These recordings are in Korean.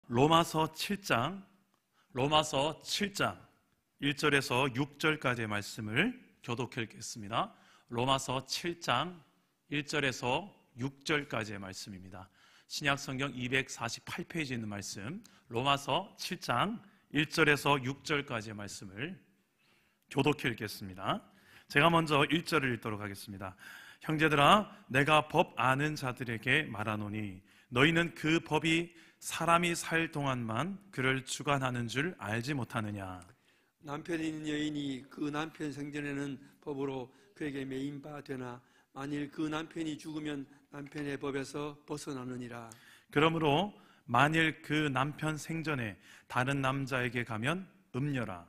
로마서 7장 1절에서 6절까지의 말씀을 교독해 읽겠습니다. 로마서 7장 1절에서 6절까지의 말씀입니다. 신약성경 248페이지에 있는 말씀, 로마서 7장 1절에서 6절까지의 말씀을 교독해 읽겠습니다. 제가 먼저 1절을 읽도록 하겠습니다. 형제들아, 내가 법 아는 자들에게 말하노니 너희는 그 법이 사람이 살 동안만 그를 주관하는 줄 알지 못하느냐. 남편이 있는 여인이 그 남편 생전에는 법으로 그에게 매인 바 되나 만일 그 남편이 죽으면 남편의 법에서 벗어나느니라. 그러므로 만일 그 남편 생전에 다른 남자에게 가면 음녀라.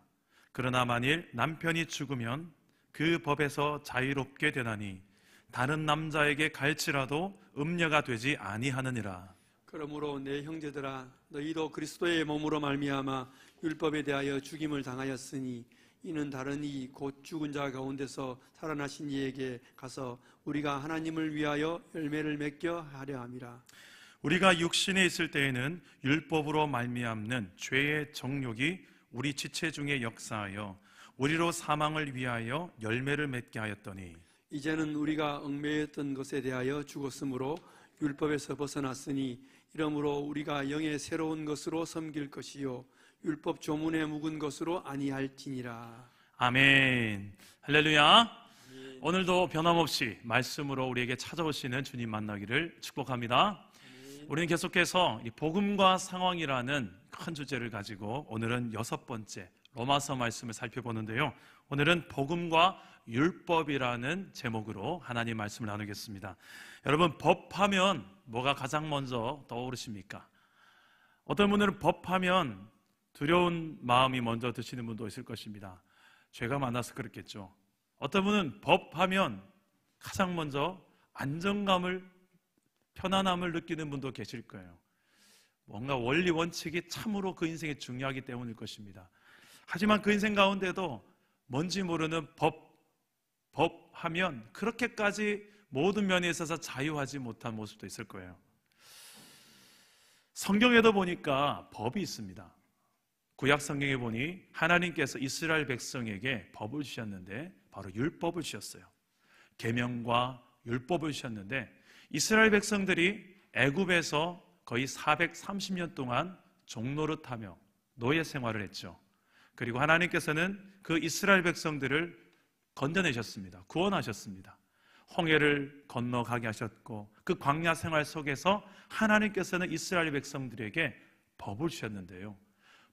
그러나 만일 남편이 죽으면 그 법에서 자유롭게 되나니 다른 남자에게 갈지라도 음녀가 되지 아니하느니라. 그러므로 내 형제들아, 너희도 그리스도의 몸으로 말미암아 율법에 대하여 죽임을 당하였으니 이는 다른 이 곧 죽은 자 가운데서 살아나신 이에게 가서 우리가 하나님을 위하여 열매를 맺게 하려 함이라. 우리가 육신에 있을 때에는 율법으로 말미암는 죄의 정욕이 우리 지체 중에 역사하여 우리로 사망을 위하여 열매를 맺게 하였더니 이제는 우리가 얽매였던 것에 대하여 죽었으므로 율법에서 벗어났으니 이러므로 우리가 영의 새로운 것으로 섬길 것이요 율법 조문에 묵은 것으로 아니할지니라. 아멘. 할렐루야. 오늘도 변함없이 말씀으로 우리에게 찾아오시는 주님 만나기를 축복합니다. 우리는 계속해서 이 복음과 상황이라는 큰 주제를 가지고 오늘은 6번째 로마서 말씀을 살펴보는데요. 오늘은 복음과 율법이라는 제목으로 하나님 말씀을 나누겠습니다. 여러분, 법하면 뭐가 가장 먼저 떠오르십니까? 어떤 분들은 법하면 두려운 마음이 먼저 드시는 분도 있을 것입니다. 죄가 많아서 그렇겠죠. 어떤 분은 법하면 가장 먼저 안정감을, 편안함을 느끼는 분도 계실 거예요. 뭔가 원리 원칙이 참으로 그 인생에 중요하기 때문일 것입니다. 하지만 그 인생 가운데도 뭔지 모르는 법하면 그렇게까지 모든 면에 있어서 자유하지 못한 모습도 있을 거예요. 성경에도 보니까 법이 있습니다. 구약 성경에 보니 하나님께서 이스라엘 백성에게 법을 주셨는데 바로 율법을 주셨어요. 계명과 율법을 주셨는데 이스라엘 백성들이 애굽에서 거의 430년 동안 종노릇하며 노예 생활을 했죠. 그리고 하나님께서는 그 이스라엘 백성들을 건져내셨습니다. 구원하셨습니다. 홍해를 건너가게 하셨고 그 광야 생활 속에서 하나님께서는 이스라엘 백성들에게 법을 주셨는데요.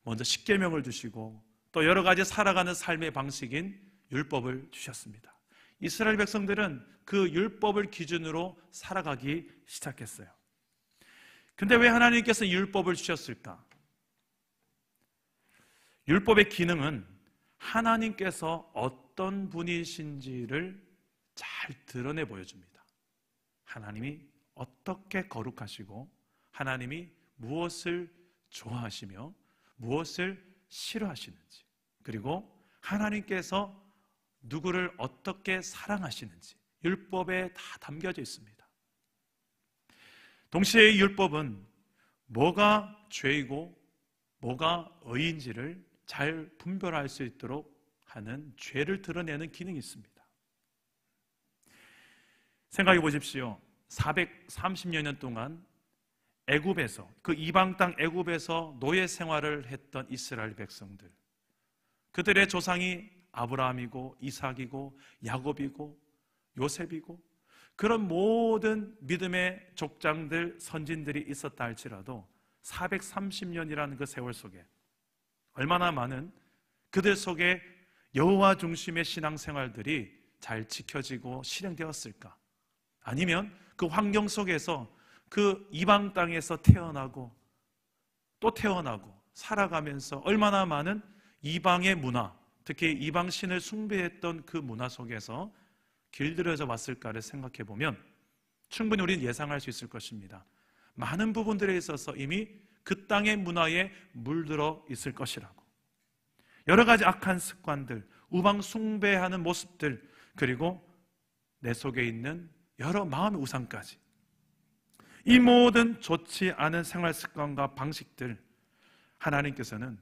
먼저 십계명을 주시고 또 여러 가지 살아가는 삶의 방식인 율법을 주셨습니다. 이스라엘 백성들은 그 율법을 기준으로 살아가기 시작했어요. 근데 왜 하나님께서 율법을 주셨을까? 율법의 기능은 하나님께서 어떤 분이신지를 잘 드러내 보여줍니다. 하나님이 어떻게 거룩하시고 하나님이 무엇을 좋아하시며 무엇을 싫어하시는지, 그리고 하나님께서 누구를 어떻게 사랑하시는지 율법에 다 담겨져 있습니다. 동시에 이 율법은 뭐가 죄이고 뭐가 의인지를 잘 분별할 수 있도록 하는 죄를 드러내는 기능이 있습니다. 생각해 보십시오. 430여 년 동안 애굽에서, 그 이방 땅 애굽에서 노예 생활을 했던 이스라엘 백성들, 그들의 조상이 아브라함이고 이삭이고 야곱이고 요셉이고 그런 모든 믿음의 족장들, 선진들이 있었다 할지라도 430년이라는 그 세월 속에 얼마나 많은 그들 속에 여호와 중심의 신앙생활들이 잘 지켜지고 실행되었을까? 아니면 그 환경 속에서 그 이방 땅에서 태어나고 또 태어나고 살아가면서 얼마나 많은 이방의 문화, 특히 이방 신을 숭배했던 그 문화 속에서 길들여져 왔을까를 생각해 보면 충분히 우리는 예상할 수 있을 것입니다. 많은 부분들에 있어서 이미 그 땅의 문화에 물들어 있을 것이라고. 여러 가지 악한 습관들, 우방 숭배하는 모습들, 그리고 내 속에 있는 여러 마음의 우상까지, 이 모든 좋지 않은 생활 습관과 방식들, 하나님께서는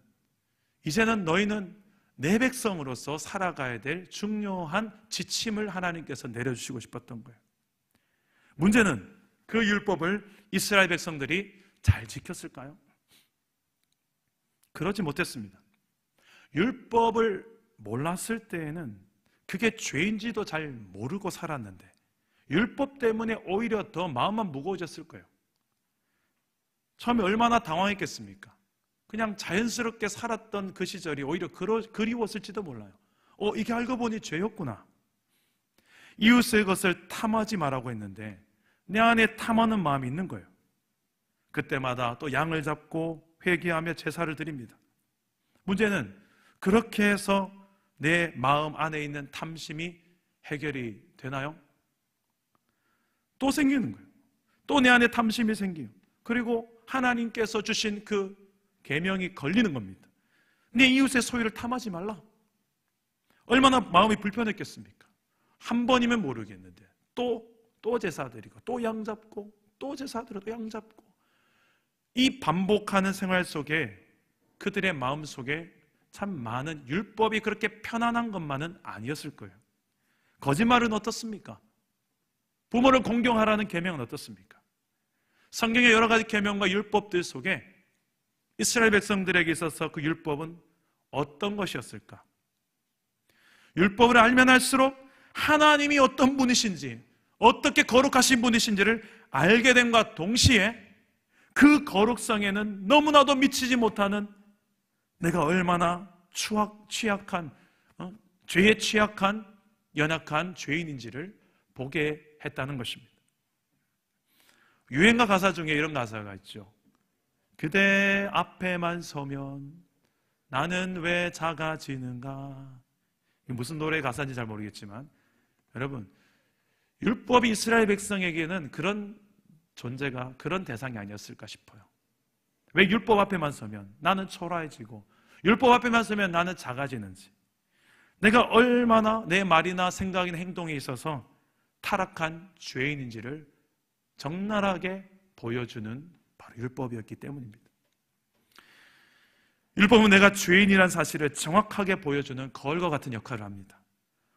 이제는 너희는 내 백성으로서 살아가야 될 중요한 지침을 하나님께서 내려주시고 싶었던 거예요. 문제는 그 율법을 이스라엘 백성들이 잘 지켰을까요? 그러지 못했습니다. 율법을 몰랐을 때에는 그게 죄인지도 잘 모르고 살았는데 율법 때문에 오히려 더 마음만 무거워졌을 거예요. 처음에 얼마나 당황했겠습니까? 그냥 자연스럽게 살았던 그 시절이 오히려 그리웠을지도 몰라요. 이게 알고 보니 죄였구나. 이웃의 것을 탐하지 말라고 했는데 내 안에 탐하는 마음이 있는 거예요. 그때마다 또 양을 잡고 회개하며 제사를 드립니다. 문제는 그렇게 해서 내 마음 안에 있는 탐심이 해결이 되나요? 또 생기는 거예요. 또 내 안에 탐심이 생겨요. 그리고 하나님께서 주신 그 계명이 걸리는 겁니다. 내 이웃의 소유를 탐하지 말라. 얼마나 마음이 불편했겠습니까? 한 번이면 모르겠는데 또 제사 드리고 또 양 잡고 또 제사 드리고 또 양 잡고, 이 반복하는 생활 속에 그들의 마음 속에 참 많은 율법이 그렇게 편안한 것만은 아니었을 거예요. 거짓말은 어떻습니까? 부모를 공경하라는 계명은 어떻습니까? 성경의 여러 가지 계명과 율법들 속에 이스라엘 백성들에게 있어서 그 율법은 어떤 것이었을까? 율법을 알면 알수록 하나님이 어떤 분이신지, 어떻게 거룩하신 분이신지를 알게 됨과 동시에 그 거룩성에는 너무나도 미치지 못하는 내가 얼마나 취약한, 죄에 취약한 연약한 죄인인지를 보게 했다는 것입니다. 유행가 가사 중에 이런 가사가 있죠. 그대 앞에만 서면 나는 왜 작아지는가. 무슨 노래 가사인지 잘 모르겠지만 여러분, 율법이 이스라엘 백성에게는 그런 존재가, 그런 대상이 아니었을까 싶어요. 왜 율법 앞에만 서면 나는 초라해지고 율법 앞에만 서면 나는 작아지는지, 내가 얼마나 내 말이나 생각이나 행동에 있어서 타락한 죄인인지를 적나라하게 보여주는 바로 율법이었기 때문입니다. 율법은 내가 죄인이란 사실을 정확하게 보여주는 거울과 같은 역할을 합니다.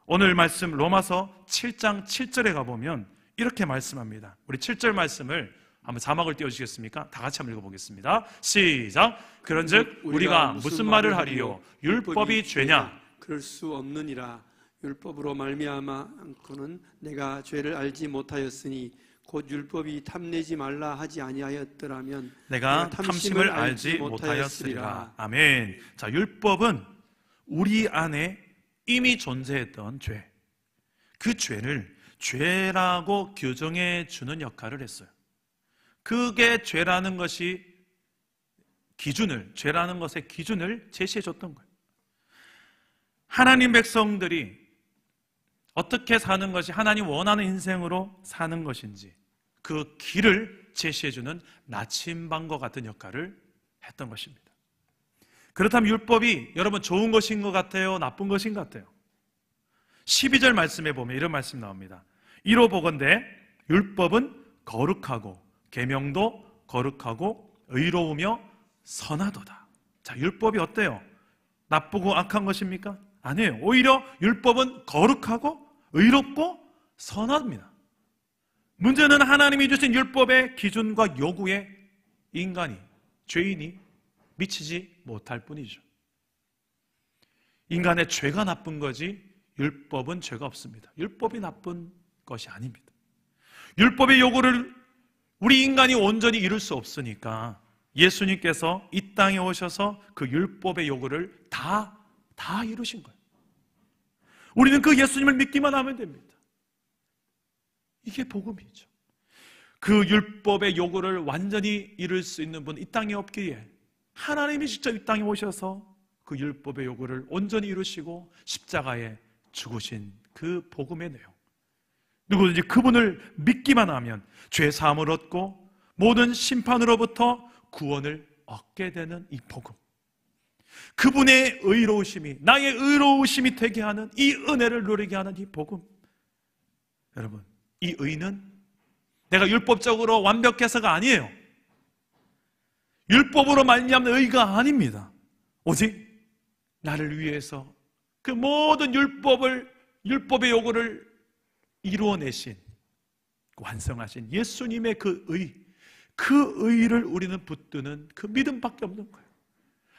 오늘 말씀 로마서 7장 7절에 가보면 이렇게 말씀합니다. 우리 7절 말씀을 한번 자막을 띄워주시겠습니까? 다 같이 한번 읽어보겠습니다. 시작! 그런즉 우리가 무슨 말을 하리요? 율법이 죄냐? 그럴 수 없느니라. 율법으로 말미암아 않고는 내가 죄를 알지 못하였으니 곧 율법이 탐내지 말라 하지 아니하였더라면 내가 탐심을 알지 못하였으리라. 아멘. 자, 율법은 우리 안에 이미 존재했던 죄, 그 죄를 죄라고 규정해 주는 역할을 했어요. 그게 죄라는 것이 죄라는 것의 기준을 제시해 줬던 거예요. 하나님 백성들이 어떻게 사는 것이 하나님 원하는 인생으로 사는 것인지 그 길을 제시해주는 나침반과 같은 역할을 했던 것입니다. 그렇다면 율법이 여러분 좋은 것인 것 같아요? 나쁜 것인 것 같아요? 12절 말씀에 보면 이런 말씀 나옵니다. 이로 보건대 율법은 거룩하고 계명도 거룩하고 의로우며 선하도다. 자, 율법이 어때요? 나쁘고 악한 것입니까? 아니에요. 오히려 율법은 거룩하고 의롭고 선합니다. 문제는 하나님이 주신 율법의 기준과 요구에 인간이, 죄인이 미치지 못할 뿐이죠. 인간의 죄가 나쁜 거지 율법은 죄가 없습니다. 율법이 나쁜 것이 아닙니다. 율법의 요구를 우리 인간이 온전히 이룰 수 없으니까 예수님께서 이 땅에 오셔서 그 율법의 요구를 다 이루신 거예요. 우리는 그 예수님을 믿기만 하면 됩니다. 이게 복음이죠. 그 율법의 요구를 완전히 이룰 수 있는 분 이 땅에 없기에 하나님이 직접 이 땅에 오셔서 그 율법의 요구를 온전히 이루시고 십자가에 죽으신 그 복음의 내용, 누구든지 그분을 믿기만 하면 죄 사함을 얻고 모든 심판으로부터 구원을 얻게 되는 이 복음, 그분의 의로우심이 나의 의로우심이 되게 하는 이 은혜를 누리게 하는 이 복음. 여러분, 이 의는 내가 율법적으로 완벽해서가 아니에요. 율법으로 말미암는 의가 아닙니다. 오직 나를 위해서 그 모든 율법의 요구를 이루어내신, 완성하신 예수님의 그 의를 우리는 붙드는 그 믿음밖에 없는 거예요.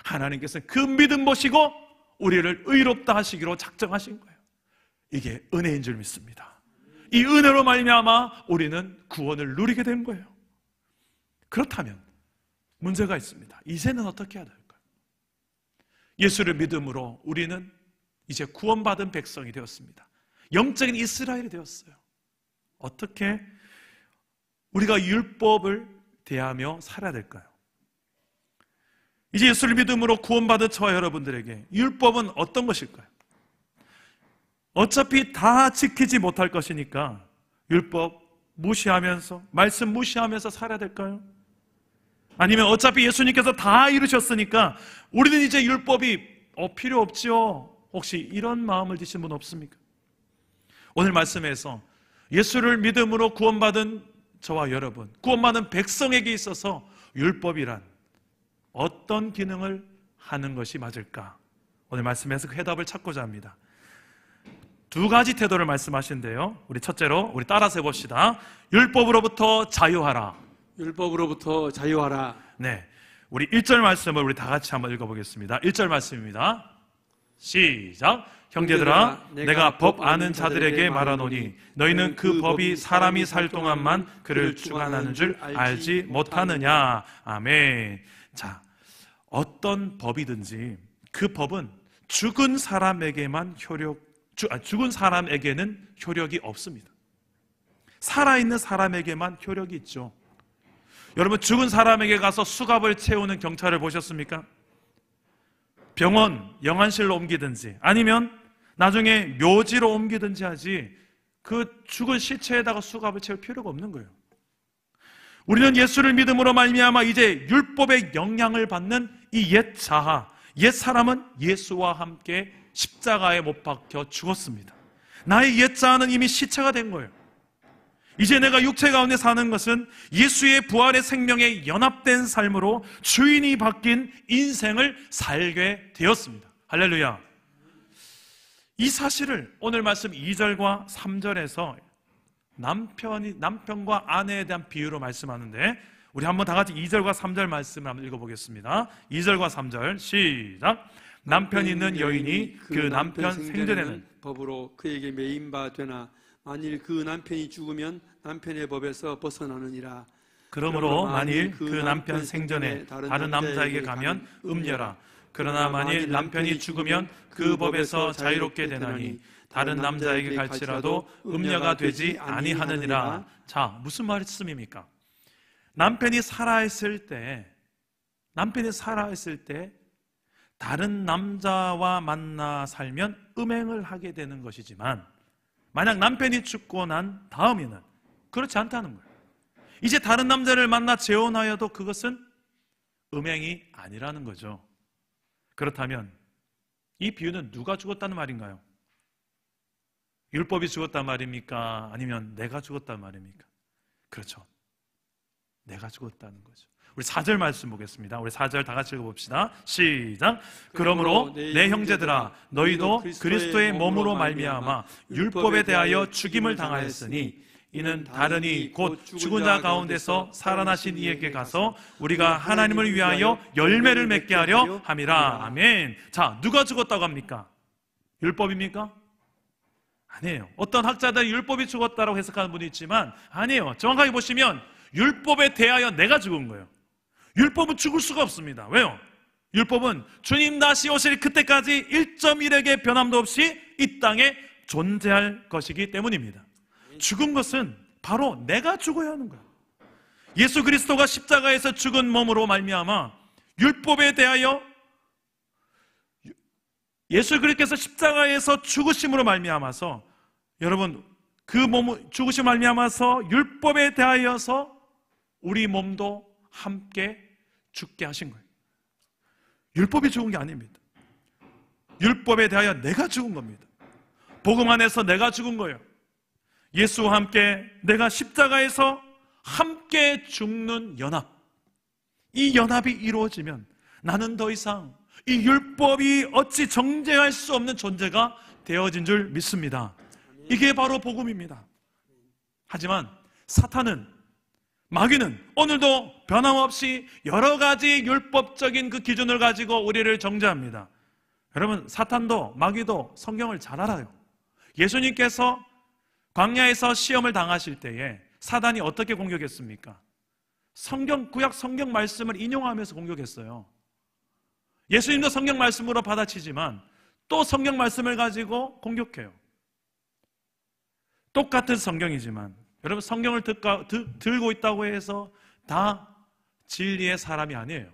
하나님께서는 그 믿음 보시고 우리를 의롭다 하시기로 작정하신 거예요. 이게 은혜인 줄 믿습니다. 이 은혜로 말미암아 우리는 구원을 누리게 된 거예요. 그렇다면 문제가 있습니다. 이제는 어떻게 해야 될까요? 예수를 믿음으로 우리는 이제 구원받은 백성이 되었습니다. 영적인 이스라엘이 되었어요. 어떻게 우리가 율법을 대하며 살아야 될까요? 이제 예수를 믿음으로 구원받은 저와 여러분들에게 율법은 어떤 것일까요? 어차피 다 지키지 못할 것이니까 율법 무시하면서, 말씀 무시하면서 살아야 될까요? 아니면 어차피 예수님께서 다 이루셨으니까 우리는 이제 율법이 필요 없지요, 혹시 이런 마음을 드신 분 없습니까? 오늘 말씀에서 예수를 믿음으로 구원받은 저와 여러분, 구원받은 백성에게 있어서 율법이란 어떤 기능을 하는 것이 맞을까? 오늘 말씀에서 그 해답을 찾고자 합니다. 두 가지 태도를 말씀하신대요. 우리 첫째로 우리 따라서 해봅시다. 율법으로부터 자유하라. 율법으로부터 자유하라. 네, 우리 1절 말씀을 우리 다 같이 한번 읽어보겠습니다. 1절 말씀입니다. 시작. 형제들아, 내가 법 아는 자들에게 말하노니 너희는 그 법이 사람이 살 동안만 그를 주관하는 줄 알지 못하느냐. 아멘. 자, 어떤 법이든지 그 법은 죽은 사람에게는 효력이 없습니다. 살아있는 사람에게만 효력이 있죠. 여러분, 죽은 사람에게 가서 수갑을 채우는 경찰을 보셨습니까? 병원, 영안실로 옮기든지 아니면 나중에 묘지로 옮기든지 하지 그 죽은 시체에다가 수갑을 채울 필요가 없는 거예요. 우리는 예수를 믿음으로 말미암아 이제 율법의 영향을 받는 이 옛 자아, 옛 사람은 예수와 함께 십자가에 못 박혀 죽었습니다. 나의 옛 자아는 이미 시체가 된 거예요. 이제 내가 육체 가운데 사는 것은 예수의 부활의 생명에 연합된 삶으로 주인이 바뀐 인생을 살게 되었습니다. 할렐루야. 이 사실을 오늘 말씀 2절과 3절에서 남편과 아내에 대한 비유로 말씀하는데, 우리 한번 다 같이 2절과 3절 말씀을 한번 읽어보겠습니다. 2절과 3절 시작. 남편 있는 여인이 그 남편 생전에는 법으로 그에게 매인 바 되나 만일 그 남편이 죽으면 남편의 법에서 벗어나느니라. 그러므로 만일 그 남편 생전에 다른 남자에게 가면 음녀라. 그러나 만일 남편이 죽으면 그 법에서 자유롭게 되나니 다른 남자에게 갈지라도 음녀가 되지 아니하느니라. 자, 무슨 말씀입니까? 남편이 살아있을 때 다른 남자와 만나 살면 음행을 하게 되는 것이지만, 만약 남편이 죽고 난 다음에는 그렇지 않다는 거예요. 이제 다른 남자를 만나 재혼하여도 그것은 음행이 아니라는 거죠. 그렇다면 이 비유는 누가 죽었다는 말인가요? 율법이 죽었단 말입니까? 아니면 내가 죽었단 말입니까? 그렇죠. 내가 죽었다는 거죠. 우리 4절 말씀 보겠습니다. 우리 4절 다 같이 읽어봅시다. 시작. 그러므로 내 형제들아, 너희도 그리스도의 몸으로 말미암아 율법에 대하여 죽임을 당하였으니 이는 다른 곧 죽은 자 가운데서 살아나신 이에게 가서 우리가 하나님을 위하여 열매를 맺게 하려 함이라. 아멘. 자, 누가 죽었다고 합니까? 율법입니까? 아니에요. 어떤 학자들은 율법이 죽었다고 해석하는 분이 있지만 아니에요. 정확하게 보시면 율법에 대하여 내가 죽은 거예요. 율법은 죽을 수가 없습니다. 왜요? 율법은 주님 다시 오실 그때까지 1.1획의 변함도 없이 이 땅에 존재할 것이기 때문입니다. 죽은 것은 바로 내가 죽어야 하는 거예요. 예수 그리스도가 십자가에서 죽은 몸으로 말미암아 율법에 대하여, 예수 그리스도께서 십자가에서 죽으심으로 말미암아서, 여러분, 그 몸 죽으심 말미암아서 율법에 대하여서 우리 몸도 함께 죽게 하신 거예요. 율법이 죽은 게 아닙니다. 율법에 대하여 내가 죽은 겁니다. 복음 안에서 내가 죽은 거예요. 예수와 함께 내가 십자가에서 함께 죽는 연합, 이 연합이 이루어지면 나는 더 이상 이 율법이 어찌 정죄할 수 없는 존재가 되어진 줄 믿습니다. 이게 바로 복음입니다. 하지만 사탄은, 마귀는 오늘도 변함없이 여러 가지 율법적인 그 기준을 가지고 우리를 정죄합니다. 여러분, 사탄도 마귀도 성경을 잘 알아요. 예수님께서 광야에서 시험을 당하실 때에 사단이 어떻게 공격했습니까? 구약 성경 말씀을 인용하면서 공격했어요. 예수님도 성경 말씀으로 받아치지만 또 성경 말씀을 가지고 공격해요. 똑같은 성경이지만 여러분, 성경을 들고 있다고 해서 다 진리의 사람이 아니에요.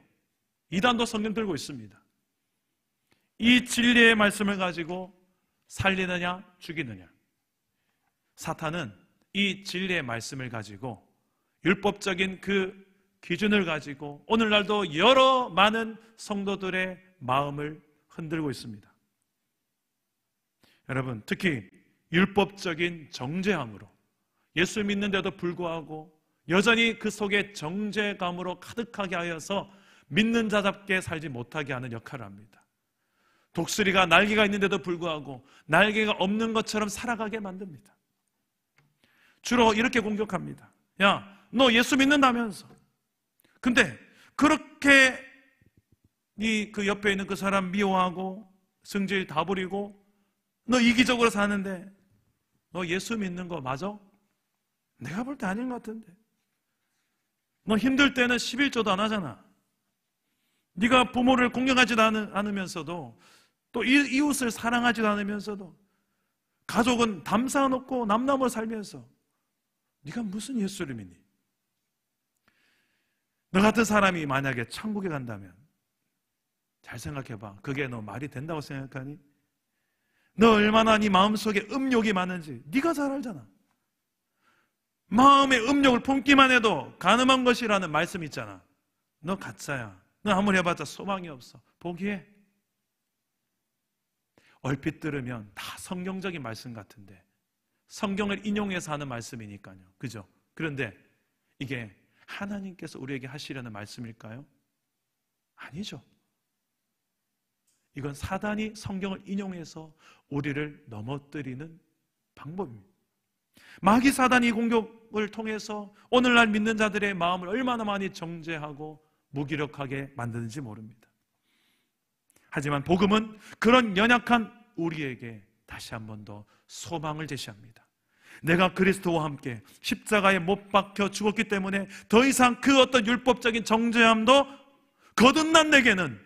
이단도 성경 들고 있습니다. 이 진리의 말씀을 가지고 살리느냐 죽이느냐. 사탄은 이 진리의 말씀을 가지고 율법적인 그 기준을 가지고 오늘날도 여러 많은 성도들의 마음을 흔들고 있습니다. 여러분, 특히 율법적인 정죄함으로 예수 믿는데도 불구하고 여전히 그 속에 정죄감으로 가득하게 하여서 믿는 자답게 살지 못하게 하는 역할을 합니다. 독수리가 날개가 있는데도 불구하고 날개가 없는 것처럼 살아가게 만듭니다. 주로 이렇게 공격합니다. 야, 너 예수 믿는다면서. 근데 그렇게 그 옆에 있는 그 사람 미워하고 성질 다 부리고 너 이기적으로 사는데 너 예수 믿는 거 맞아? 내가 볼 때 아닌 것 같은데. 너 힘들 때는 11조도 안 하잖아. 네가 부모를 공경하지도 않으면서도 또 이웃을 사랑하지도 않으면서도 가족은 담사놓고 남남으로 살면서 네가 무슨 예수를 믿니? 너 같은 사람이 만약에 천국에 간다면 잘 생각해봐. 그게 너 말이 된다고 생각하니? 너 얼마나 네 마음속에 음욕이 많은지 네가 잘 알잖아. 마음의 음욕을 품기만 해도 가늠한 것이라는 말씀 있잖아. 너 가짜야. 너 아무리 해봤자 소망이 없어. 포기해. 얼핏 들으면 다 성경적인 말씀 같은데 성경을 인용해서 하는 말씀이니까요. 그죠? 그런데 이게 하나님께서 우리에게 하시려는 말씀일까요? 아니죠. 이건 사단이 성경을 인용해서 우리를 넘어뜨리는 방법입니다. 마귀 사단이 공격을 통해서 오늘날 믿는 자들의 마음을 얼마나 많이 정죄하고 무기력하게 만드는지 모릅니다. 하지만 복음은 그런 연약한 우리에게 다시 한 번 더 소망을 제시합니다. 내가 그리스도와 함께 십자가에 못 박혀 죽었기 때문에 더 이상 그 어떤 율법적인 정죄함도 거듭난 내게는,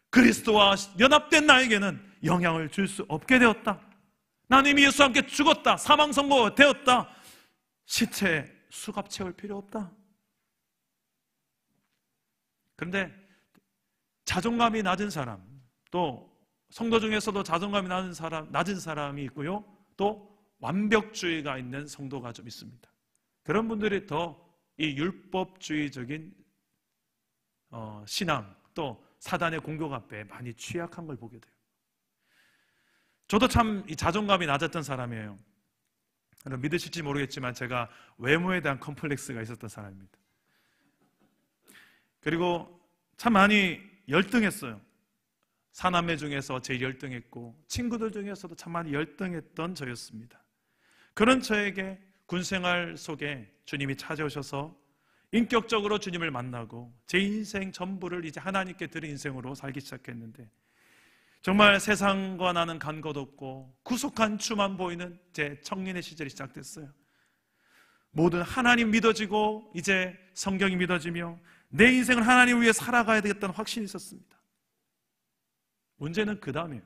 그리스도와 연합된 나에게는 영향을 줄 수 없게 되었다. 나는 이미 예수와 함께 죽었다. 사망 선고가 되었다. 시체에 수갑 채울 필요 없다. 그런데 자존감이 낮은 사람, 또 성도 중에서도 자존감이 낮은 사람이 있고요, 또 완벽주의가 있는 성도가 좀 있습니다. 그런 분들이 더 이 율법주의적인 신앙, 또 사단의 공격 앞에 많이 취약한 걸 보게 돼요. 저도 참 이 자존감이 낮았던 사람이에요. 믿으실지 모르겠지만 제가 외모에 대한 컴플렉스가 있었던 사람입니다. 그리고 참 많이 열등했어요. 사남매 중에서 제일 열등했고 친구들 중에서도 참 많이 열등했던 저였습니다. 그런 저에게 군생활 속에 주님이 찾아오셔서 인격적으로 주님을 만나고 제 인생 전부를 이제 하나님께 드린 인생으로 살기 시작했는데 정말 세상과 나는 간 것 없고 구속한 주만 보이는 제 청년의 시절이 시작됐어요. 모든 하나님 믿어지고 이제 성경이 믿어지며 내 인생을 하나님 위해 살아가야 되겠다는 확신이 있었습니다. 문제는 그 다음이에요.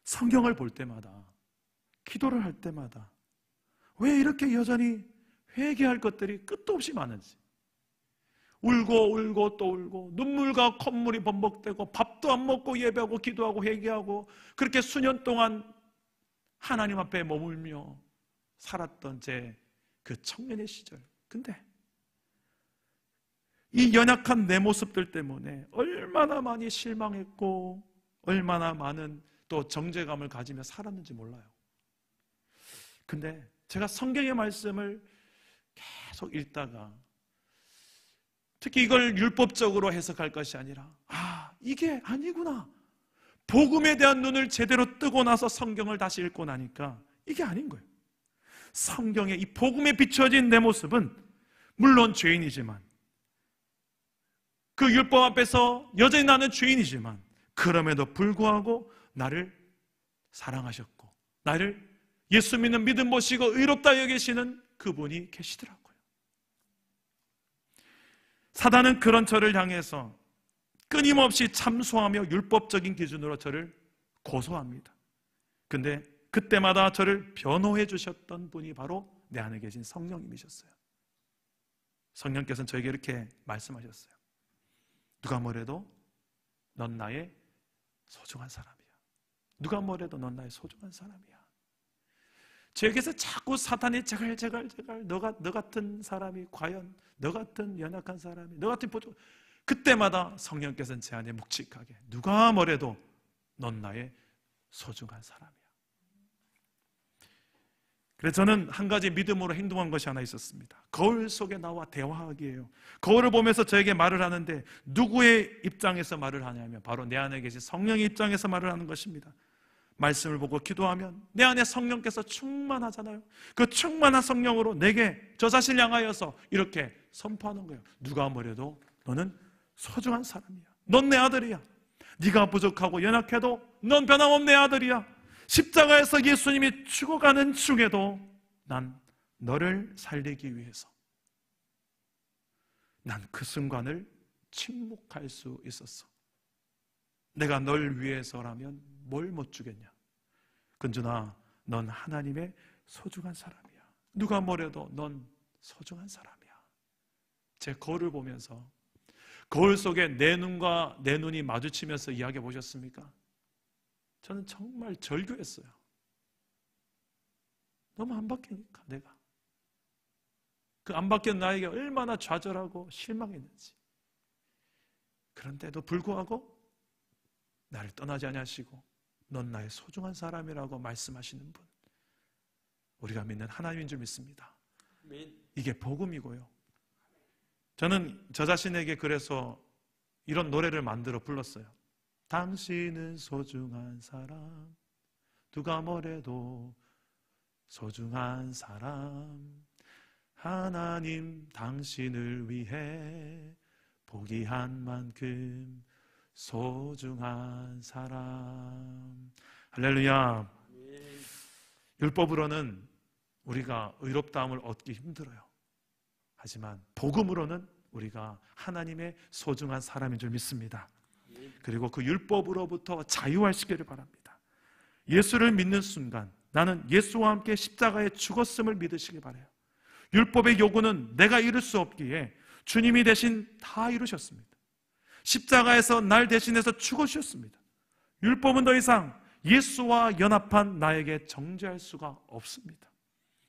성경을 볼 때마다, 기도를 할 때마다 왜 이렇게 여전히 회개할 것들이 끝도 없이 많은지, 울고 또 울고 눈물과 콧물이 범벅되고 밥도 안 먹고 예배하고 기도하고 회개하고 그렇게 수년 동안 하나님 앞에 머물며 살았던 제 그 청년의 시절. 근데 이 연약한 내 모습들 때문에 얼마나 많이 실망했고 얼마나 많은 또 정죄감을 가지며 살았는지 몰라요. 근데 제가 성경의 말씀을 계속 읽다가 특히 이걸 율법적으로 해석할 것이 아니라 이게 아니구나. 복음에 대한 눈을 제대로 뜨고 나서 성경을 다시 읽고 나니까 이게 아닌 거예요. 성경의 이 복음에 비춰진 내 모습은 물론 죄인이지만, 그 율법 앞에서 여전히 나는 죄인이지만, 그럼에도 불구하고 나를 사랑하셨고 나를 예수 믿는 믿음 모시고 의롭다 여기시는 그분이 계시더라고요. 사단은 그런 저를 향해서 끊임없이 참소하며 율법적인 기준으로 저를 고소합니다. 근데 그때마다 저를 변호해 주셨던 분이 바로 내 안에 계신 성령님이셨어요. 성령께서는 저에게 이렇게 말씀하셨어요. 누가 뭐래도 넌 나의 소중한 사람이야. 누가 뭐래도 넌 나의 소중한 사람이야. 저에게서 자꾸 사탄이 제갈 너 같은 사람이 과연 너 같은 연약한 사람이 너 같은 보조, 그때마다 성령께서는 제 안에 묵직하게 누가 뭐래도 넌 나의 소중한 사람이야. 그래서 저는 한 가지 믿음으로 행동한 것이 하나 있었습니다. 거울 속에 나와 대화하기예요. 거울을 보면서 저에게 말을 하는데 누구의 입장에서 말을 하냐면 바로 내 안에 계신 성령의 입장에서 말을 하는 것입니다. 말씀을 보고 기도하면 내 안에 성령께서 충만하잖아요. 그 충만한 성령으로 내게 저 자신을 향하여서 이렇게 선포하는 거예요. 누가 뭐래도 너는 소중한 사람이야. 넌 내 아들이야. 네가 부족하고 연약해도 넌 변함없는 내 아들이야. 십자가에서 예수님이 죽어가는 중에도 난 너를 살리기 위해서 난 그 순간을 침묵할 수 있었어. 내가 널 위해서라면 뭘 못 주겠냐. 근준아, 넌 하나님의 소중한 사람이야. 누가 뭐래도 넌 소중한 사람이야. 제 거울을 보면서 거울 속에 내 눈과 내 눈이 마주치면서 이야기해 보셨습니까? 저는 정말 절규했어요. 너무 안 바뀌니까 내가. 그 안 바뀐 나에게 얼마나 좌절하고 실망했는지. 그런데도 불구하고 나를 떠나지 아니하시고 넌 나의 소중한 사람이라고 말씀하시는 분, 우리가 믿는 하나님인 줄 믿습니다. 이게 복음이고요. 저는 저 자신에게 그래서 이런 노래를 만들어 불렀어요. 당신은 소중한 사람, 누가 뭐래도 소중한 사람, 하나님 당신을 위해 포기한 만큼 소중한 사람. 할렐루야. 율법으로는 우리가 의롭다함을 얻기 힘들어요. 하지만 복음으로는 우리가 하나님의 소중한 사람인 줄 믿습니다. 그리고 그 율법으로부터 자유하시기를 바랍니다. 예수를 믿는 순간 나는 예수와 함께 십자가에 죽었음을 믿으시기 바라요. 율법의 요구는 내가 이룰 수 없기에 주님이 대신 다 이루셨습니다. 십자가에서 날 대신해서 죽으셨습니다. 율법은 더 이상 예수와 연합한 나에게 정죄할 수가 없습니다.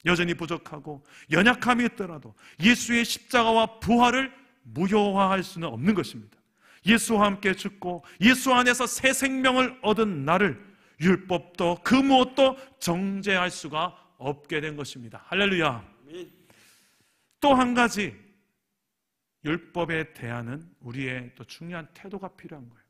여전히 부족하고 연약함이 있더라도 예수의 십자가와 부활을 무효화할 수는 없는 것입니다. 예수와 함께 죽고 예수 안에서 새 생명을 얻은 나를 율법도 그 무엇도 정죄할 수가 없게 된 것입니다. 할렐루야. 또 한 가지 율법에 대하는 우리의 또 중요한 태도가 필요한 거예요.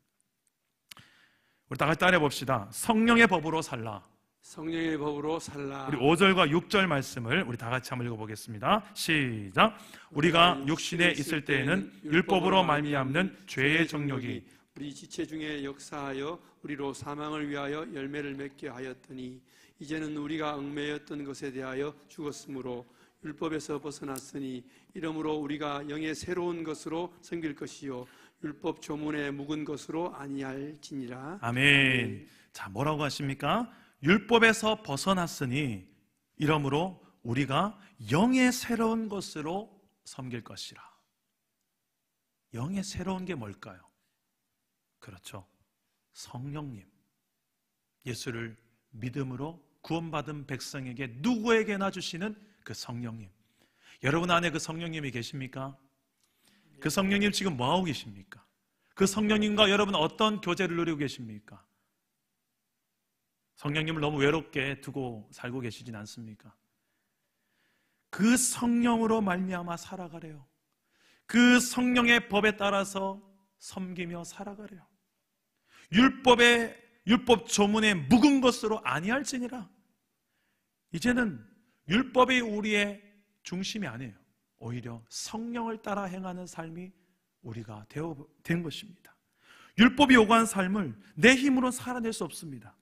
우리 다 같이 따라해 봅시다. 성령의 법으로 살라. 성령의 법으로 살라. 우리 5절과 6절 말씀을 우리 다 같이 한번 읽어보겠습니다. 시작. 우리가 육신에 있을 때에는 율법으로 말미암는 죄의 정욕이 우리 지체 중에 역사하여 우리로 사망을 위하여 열매를 맺게 하였더니 이제는 우리가 얽매였던 것에 대하여 죽었으므로 율법에서 벗어났으니 이러므로 우리가 영의 새로운 것으로 섬길 것이요 율법 조문에 묵은 것으로 아니할지니라. 아멘. 자, 뭐라고 하십니까? 율법에서 벗어났으니 이러므로 우리가 영의 새로운 것으로 섬길 것이라. 영의 새로운 게 뭘까요? 그렇죠. 성령님. 예수를 믿음으로 구원받은 백성에게 누구에게나 주시는 그 성령님. 여러분 안에 그 성령님이 계십니까? 그 성령님 지금 뭐하고 계십니까? 그 성령님과 여러분 어떤 교제를 누리고 계십니까? 성령님을 너무 외롭게 두고 살고 계시진 않습니까? 그 성령으로 말미암아 살아가래요. 그 성령의 법에 따라서 섬기며 살아가래요. 율법 조문에 묵은 것으로 아니할지니라. 이제는 율법이 우리의 중심이 아니에요. 오히려 성령을 따라 행하는 삶이 우리가 된 것입니다. 율법이 요구한 삶을 내 힘으로 살아낼 수 없습니다.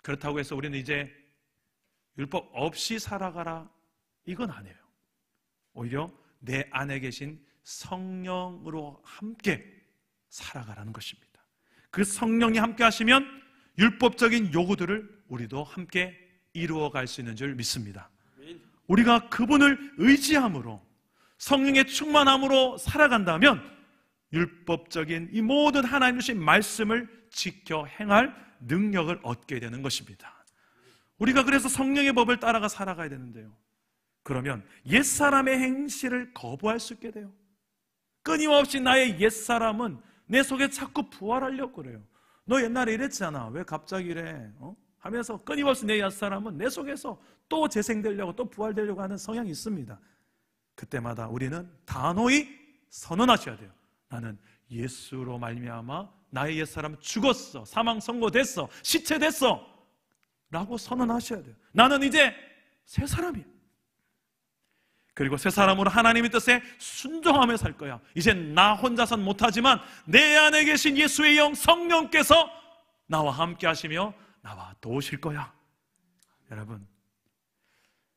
그렇다고 해서 우리는 이제 율법 없이 살아가라, 이건 아니에요. 오히려 내 안에 계신 성령으로 함께 살아가라는 것입니다. 그 성령이 함께 하시면 율법적인 요구들을 우리도 함께 이루어갈 수 있는 줄 믿습니다. 우리가 그분을 의지함으로, 성령의 충만함으로 살아간다면 율법적인 이 모든 하나님 주신 말씀을 지켜 행할 능력을 얻게 되는 것입니다. 우리가 그래서 성령의 법을 따라가 살아가야 되는데요, 그러면 옛사람의 행실을 거부할 수 있게 돼요. 끊임없이 나의 옛사람은 내 속에 자꾸 부활하려고 그래요. 너 옛날에 이랬잖아, 왜 갑자기 이래? 하면서 끊임없이 내 옛사람은 내 속에서 또 재생되려고, 또 부활되려고 하는 성향이 있습니다. 그때마다 우리는 단호히 선언하셔야 돼요. 나는 예수로 말미암아 나의 옛사람 죽었어, 사망 선고됐어, 시체됐어 라고 선언하셔야 돼요. 나는 이제 새 사람이야. 그리고 새 사람으로 하나님의 뜻에 순종하며 살 거야. 이제 나 혼자선 못하지만 내 안에 계신 예수의 영 성령께서 나와 함께 하시며 나와 도우실 거야. 여러분,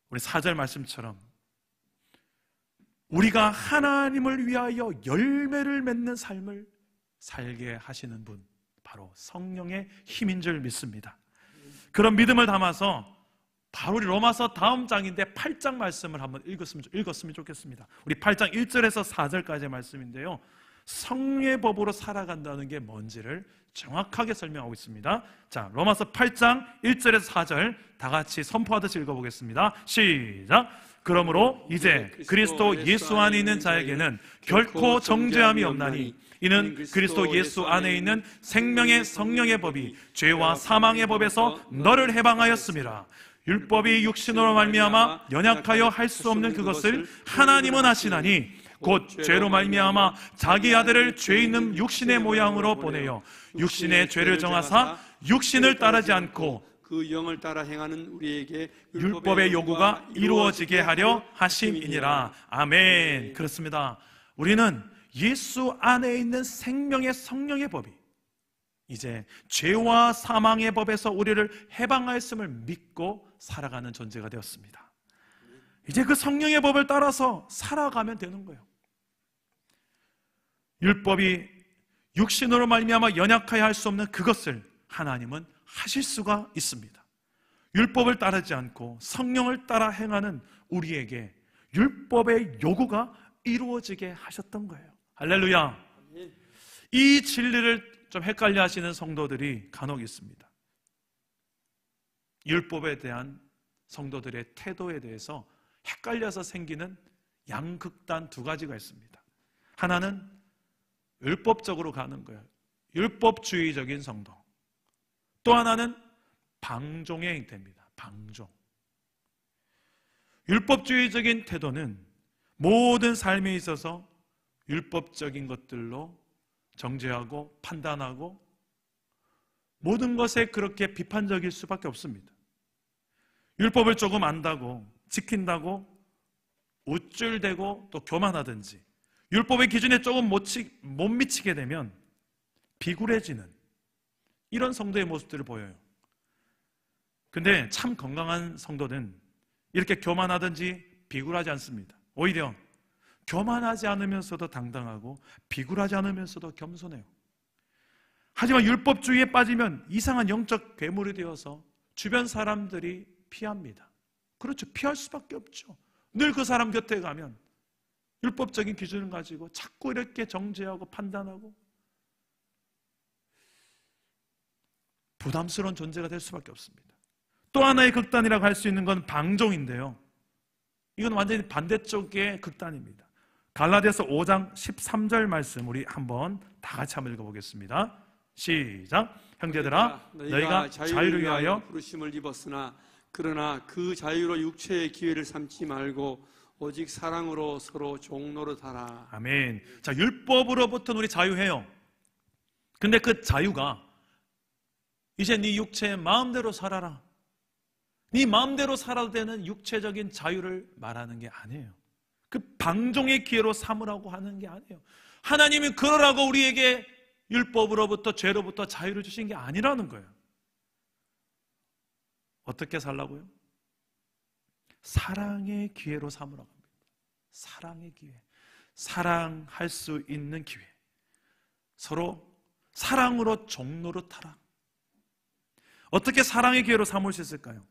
우리 4절 말씀처럼 우리가 하나님을 위하여 열매를 맺는 삶을 살게 하시는 분, 바로 성령의 힘인 줄 믿습니다. 그런 믿음을 담아서 바로 우리 로마서 다음 장인데 8장 말씀을 한번 읽었으면 좋겠습니다. 우리 8장 1절에서 4절까지의 말씀인데요, 성령의 법으로 살아간다는 게 뭔지를 정확하게 설명하고 있습니다. 자, 로마서 8장 1절에서 4절 다 같이 선포하듯이 읽어보겠습니다. 시작! 그러므로 이제 그리스도 예수 안에 있는 자에게는 결코 정죄함이 없나니 이는 그리스도 예수 안에 있는 생명의 성령의 법이 죄와 사망의 법에서 너를 해방하였음이라. 율법이 육신으로 말미암아 연약하여 할 수 없는 그것을 하나님은 하시나니 곧 죄로 말미암아 자기 아들을 죄 있는 육신의 모양으로 보내어 육신의 죄를 정하사 육신을 따르지 않고 그 영을 따라 행하는 우리에게 율법의 요구가 이루어지게 하려 하심이니라. 아멘. 그렇습니다. 우리는 예수 안에 있는 생명의 성령의 법이 이제 죄와 사망의 법에서 우리를 해방하였음을 믿고 살아가는 존재가 되었습니다. 이제 그 성령의 법을 따라서 살아가면 되는 거예요. 율법이 육신으로 말미암아 연약하여 할 수 없는 그것을 하나님은 하실 수가 있습니다. 율법을 따르지 않고 성령을 따라 행하는 우리에게 율법의 요구가 이루어지게 하셨던 거예요. 할렐루야. 이 진리를 좀 헷갈려 하시는 성도들이 간혹 있습니다. 율법에 대한 성도들의 태도에 대해서 헷갈려서 생기는 양극단 두 가지가 있습니다. 하나는 율법적으로 가는 거예요. 율법주의적인 성도. 또 하나는 방종의 행태입니다. 방종. 율법주의적인 태도는 모든 삶에 있어서 율법적인 것들로 정죄하고 판단하고 모든 것에 그렇게 비판적일 수밖에 없습니다. 율법을 조금 안다고, 지킨다고 우쭐대고 또 교만하든지 율법의 기준에 조금 못 미치게 되면 비굴해지는 이런 성도의 모습들을 보여요. 근데 참 건강한 성도는 이렇게 교만하든지 비굴하지 않습니다. 오히려 교만하지 않으면서도 당당하고 비굴하지 않으면서도 겸손해요. 하지만 율법주의에 빠지면 이상한 영적 괴물이 되어서 주변 사람들이 피합니다. 그렇죠. 피할 수밖에 없죠. 늘 그 사람 곁에 가면 율법적인 기준을 가지고 자꾸 이렇게 정죄하고 판단하고 부담스러운 존재가 될 수밖에 없습니다. 또 하나의 극단이라고 할 수 있는 건 방종인데요, 이건 완전히 반대쪽의 극단입니다. 갈라디아서 5장 13절 말씀 우리 한번 다 같이 한번 읽어보겠습니다. 시작. 형제들아, 너희가 자유를 위하여 부르심을 입었으나 그러나 그 자유로 육체의 기회를 삼지 말고 오직 사랑으로 서로 종노릇하라. 아멘. 자, 율법으로부터는 우리 자유해요. 근데 그 자유가 이제 네 육체의 마음대로 살아라, 네 마음대로 살아도 되는 육체적인 자유를 말하는 게 아니에요. 그 방종의 기회로 삼으라고 하는 게 아니에요. 하나님이 그러라고 우리에게 율법으로부터, 죄로부터 자유를 주신 게 아니라는 거예요. 어떻게 살라고요? 사랑의 기회로 삼으라고 합니다. 사랑의 기회, 사랑할 수 있는 기회, 서로 사랑으로 종노릇하라. 어떻게 사랑의 기회로 삼을 수 있을까요?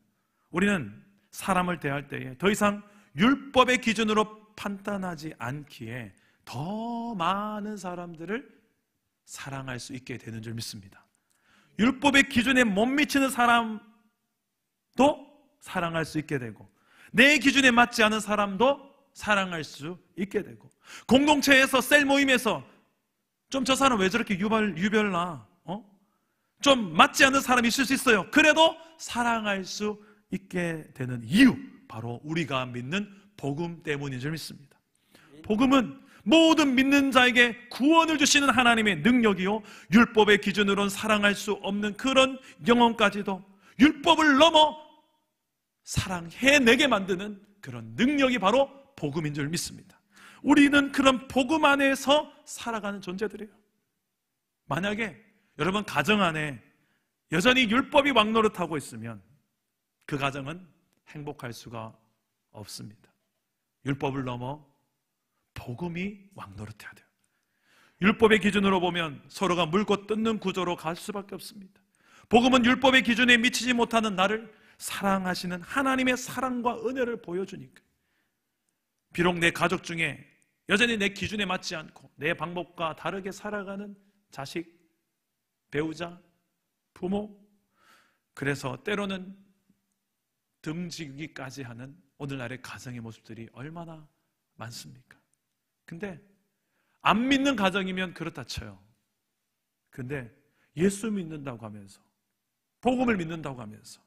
우리는 사람을 대할 때에 더 이상 율법의 기준으로 판단하지 않기에 더 많은 사람들을 사랑할 수 있게 되는 줄 믿습니다. 율법의 기준에 못 미치는 사람도 사랑할 수 있게 되고, 내 기준에 맞지 않은 사람도 사랑할 수 있게 되고, 공동체에서, 셀 모임에서 좀 저 사람 왜 저렇게 유별나? 좀 맞지 않는 사람이 있을 수 있어요. 그래도 사랑할 수 있게 되는 이유, 바로 우리가 믿는 복음 때문인 줄 믿습니다. 복음은 모든 믿는 자에게 구원을 주시는 하나님의 능력이요, 율법의 기준으로는 사랑할 수 없는 그런 영혼까지도 율법을 넘어 사랑해내게 만드는 그런 능력이 바로 복음인 줄 믿습니다. 우리는 그런 복음 안에서 살아가는 존재들이에요. 만약에 여러분 가정 안에 여전히 율법이 왕노릇하고 있으면 그 가정은 행복할 수가 없습니다. 율법을 넘어 복음이 왕노릇해야 돼요. 율법의 기준으로 보면 서로가 물고 뜯는 구조로 갈 수밖에 없습니다. 복음은 율법의 기준에 미치지 못하는 나를 사랑하시는 하나님의 사랑과 은혜를 보여주니까, 비록 내 가족 중에 여전히 내 기준에 맞지 않고 내 방법과 다르게 살아가는 자식, 배우자, 부모, 그래서 때로는 등지기까지 하는 오늘날의 가정의 모습들이 얼마나 많습니까? 근데 안 믿는 가정이면 그렇다 쳐요. 근데 예수 믿는다고 하면서, 복음을 믿는다고 하면서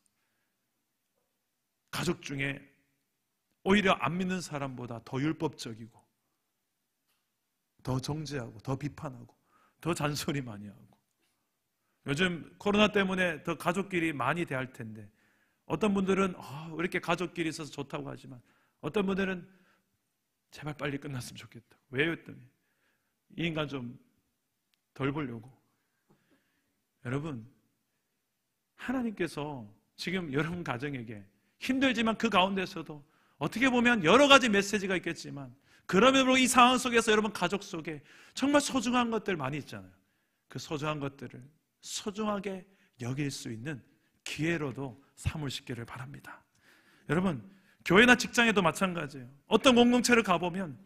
가족 중에 오히려 안 믿는 사람보다 더 율법적이고, 더 정죄하고, 더 비판하고, 더 잔소리 많이 하고, 요즘 코로나 때문에 더 가족끼리 많이 대할 텐데, 어떤 분들은 왜 이렇게 가족끼리 있어서 좋다고 하지만, 어떤 분들은 제발 빨리 끝났으면 좋겠다. 왜요? 했더니 이 인간 좀 덜 보려고. 여러분, 하나님께서 지금 여러분 가정에게 힘들지만 그 가운데서도 어떻게 보면 여러 가지 메시지가 있겠지만, 그러므로 이 상황 속에서 여러분 가족 속에 정말 소중한 것들 많이 있잖아요. 그 소중한 것들을 소중하게 여길 수 있는 기회로도 삼으시기를 바랍니다. 여러분, 교회나 직장에도 마찬가지예요. 어떤 공동체를 가보면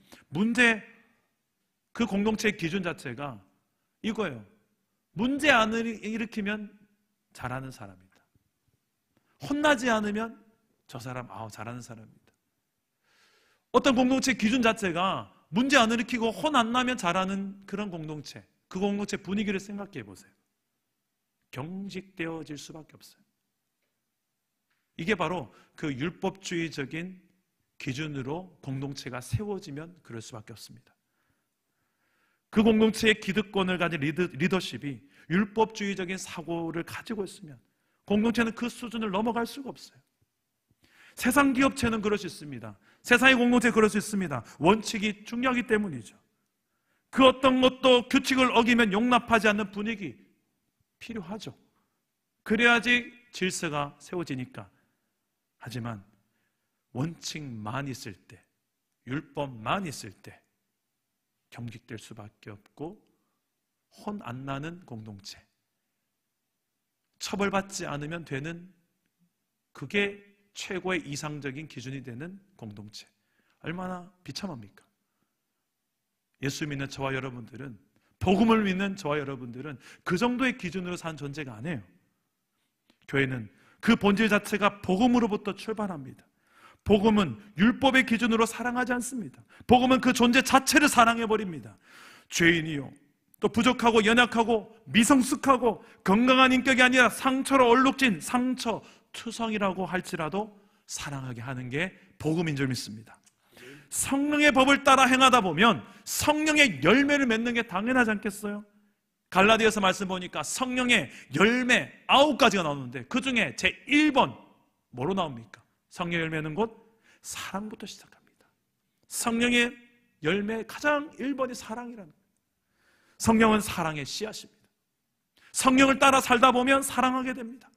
그 공동체의 기준 자체가 이거예요. 문제 안 일으키면 잘하는 사람이다. 혼나지 않으면 저 사람 잘하는 사람입니다. 어떤 공동체 기준 자체가 문제 안 일으키고 혼 안 나면 잘하는 그런 공동체, 그 공동체 분위기를 생각해 보세요. 경직되어질 수밖에 없어요. 이게 바로 그 율법주의적인 기준으로 공동체가 세워지면 그럴 수밖에 없습니다. 그 공동체의 기득권을 가진 리더십이 율법주의적인 사고를 가지고 있으면 공동체는 그 수준을 넘어갈 수가 없어요. 세상 기업체는 그럴 수 있습니다. 세상의 공동체 그럴 수 있습니다. 원칙이 중요하기 때문이죠. 그 어떤 것도 규칙을 어기면 용납하지 않는 분위기 필요하죠. 그래야지 질서가 세워지니까. 하지만 원칙만 있을 때, 율법만 있을 때 경직될 수밖에 없고, 혼 안 나는 공동체, 처벌받지 않으면 되는, 그게 최고의 이상적인 기준이 되는 공동체, 얼마나 비참합니까? 예수 믿는 저와 여러분들은, 복음을 믿는 저와 여러분들은 그 정도의 기준으로 산 존재가 아니에요. 교회는 그 본질 자체가 복음으로부터 출발합니다. 복음은 율법의 기준으로 사랑하지 않습니다. 복음은 그 존재 자체를 사랑해버립니다. 죄인이요, 또 부족하고 연약하고 미성숙하고 건강한 인격이 아니라 상처로 얼룩진 상처투성이라고 할지라도 사랑하게 하는 게 복음인 줄 믿습니다. 성령의 법을 따라 행하다 보면 성령의 열매를 맺는 게 당연하지 않겠어요? 갈라디아서 말씀 보니까 성령의 열매 9가지가 나오는데 그 중에 제 1번 뭐로 나옵니까? 성령 열매는 곧 사랑부터 시작합니다. 성령의 열매 가장 1번이 사랑이라는 거예요. 성령은 사랑의 씨앗입니다. 성령을 따라 살다 보면 사랑하게 됩니다.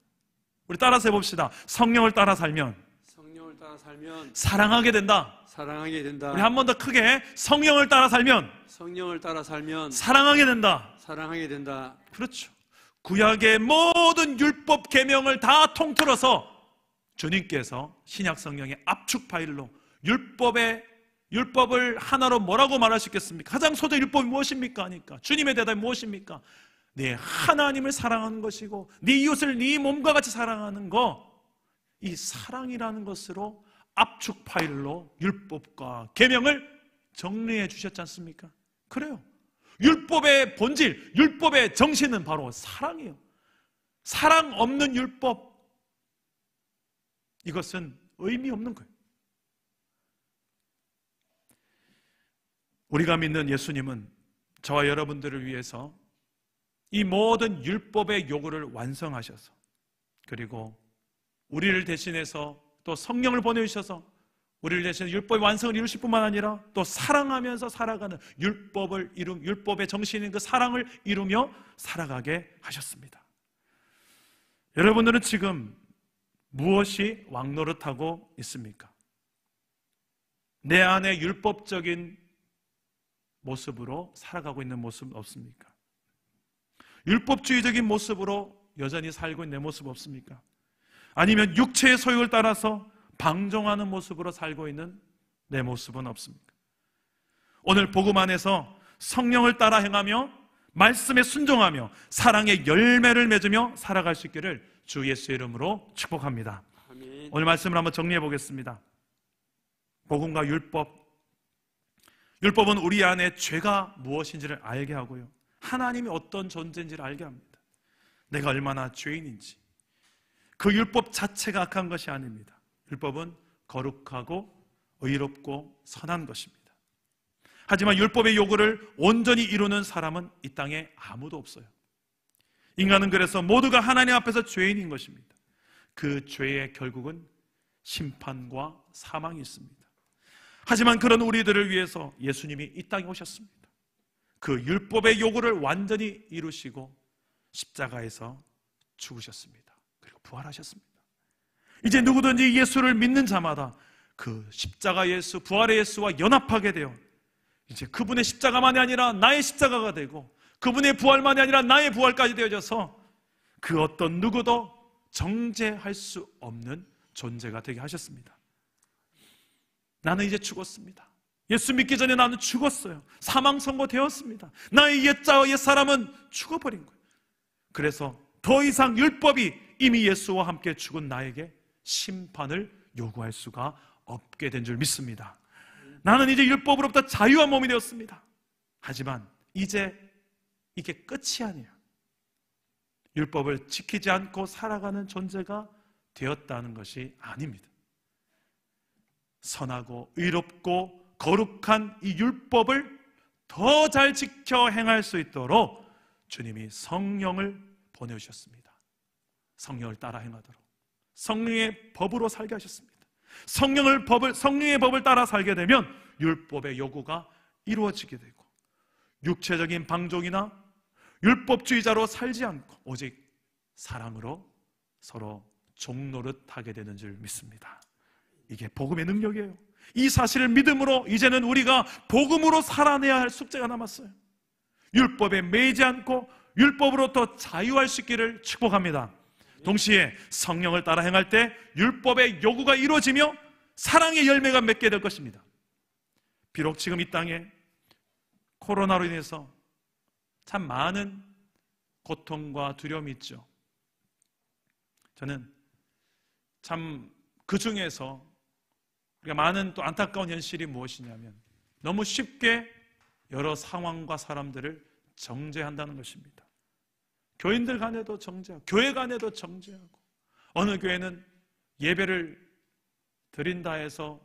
우리 따라서 해봅시다. 성령을 따라 살면 사랑하게 된다. 사랑하게 된다. 우리 한 번 더 크게 성령을 따라 살면 사랑하게 된다. 사랑하게 된다. 그렇죠. 구약의 모든 율법 계명을 다 통틀어서 주님께서 신약 성령의 압축 파일로 율법을 하나로 뭐라고 말할 수 있겠습니까? 가장 소재 율법이 무엇입니까? 하니까 주님의 대답이 무엇입니까? 네 하나님을 사랑하는 것이고 네 이웃을 네 몸과 같이 사랑하는 거, 이 사랑이라는 것으로 압축 파일로 율법과 계명을 정리해 주셨지 않습니까? 그래요. 율법의 본질, 율법의 정신은 바로 사랑이에요. 사랑 없는 율법, 이것은 의미 없는 거예요. 우리가 믿는 예수님은 저와 여러분들을 위해서 이 모든 율법의 요구를 완성하셔서, 그리고 우리를 대신해서 또 성령을 보내주셔서 우리를 대신해 율법의 완성을 이루실 뿐만 아니라 또 사랑하면서 살아가는 율법의 정신인 그 사랑을 이루며 살아가게 하셨습니다. 여러분들은 지금 무엇이 왕노릇하고 있습니까? 내 안에 율법적인 모습으로 살아가고 있는 모습 없습니까? 율법주의적인 모습으로 여전히 살고 있는 내 모습 없습니까? 아니면 육체의 소욕을 따라서 방종하는 모습으로 살고 있는 내 모습은 없습니까? 오늘 복음 안에서 성령을 따라 행하며 말씀에 순종하며 사랑의 열매를 맺으며 살아갈 수 있기를 주 예수의 이름으로 축복합니다. 아멘. 오늘 말씀을 한번 정리해 보겠습니다. 복음과 율법은 우리 안에 죄가 무엇인지를 알게 하고요, 하나님이 어떤 존재인지를 알게 합니다. 내가 얼마나 죄인인지. 그 율법 자체가 악한 것이 아닙니다. 율법은 거룩하고 의롭고 선한 것입니다. 하지만 율법의 요구를 온전히 이루는 사람은 이 땅에 아무도 없어요. 인간은 그래서 모두가 하나님 앞에서 죄인인 것입니다. 그 죄의 결국은 심판과 사망이 있습니다. 하지만 그런 우리들을 위해서 예수님이 이 땅에 오셨습니다. 그 율법의 요구를 완전히 이루시고 십자가에서 죽으셨습니다. 그리고 부활하셨습니다. 이제 누구든지 예수를 믿는 자마다 그 십자가 예수, 부활의 예수와 연합하게 되어 이제 그분의 십자가만이 아니라 나의 십자가가 되고 그분의 부활만이 아니라 나의 부활까지 되어져서 그 어떤 누구도 정죄할 수 없는 존재가 되게 하셨습니다. 나는 이제 죽었습니다. 예수 믿기 전에 나는 죽었어요. 사망 선고되었습니다. 나의 옛자와 옛사람은 죽어버린 거예요. 그래서 더 이상 율법이 이미 예수와 함께 죽은 나에게 심판을 요구할 수가 없게 된 줄 믿습니다. 나는 이제 율법으로부터 자유한 몸이 되었습니다. 하지만 이제 이게 끝이 아니에요. 율법을 지키지 않고 살아가는 존재가 되었다는 것이 아닙니다. 선하고 의롭고 거룩한 이 율법을 더 잘 지켜 행할 수 있도록 주님이 성령을 보내주셨습니다. 성령을 따라 행하도록 성령의 법으로 살게 하셨습니다. 성령의 법을 따라 살게 되면 율법의 요구가 이루어지게 되고 육체적인 방종이나 율법주의자로 살지 않고 오직 사랑으로 서로 종노릇하게 되는 줄 믿습니다. 이게 복음의 능력이에요. 이 사실을 믿음으로 이제는 우리가 복음으로 살아내야 할 숙제가 남았어요. 율법에 매이지 않고 율법으로부터 자유할 수 있기를 축복합니다. 동시에 성령을 따라 행할 때 율법의 요구가 이루어지며 사랑의 열매가 맺게 될 것입니다. 비록 지금 이 땅에 코로나로 인해서 참 많은 고통과 두려움이 있죠. 저는 참 그 중에서 우리가 많은 또 안타까운 현실이 무엇이냐면 너무 쉽게 여러 상황과 사람들을 정죄한다는 것입니다. 교인들 간에도 정죄하고 교회 간에도 정죄하고 어느 교회는 예배를 드린다 해서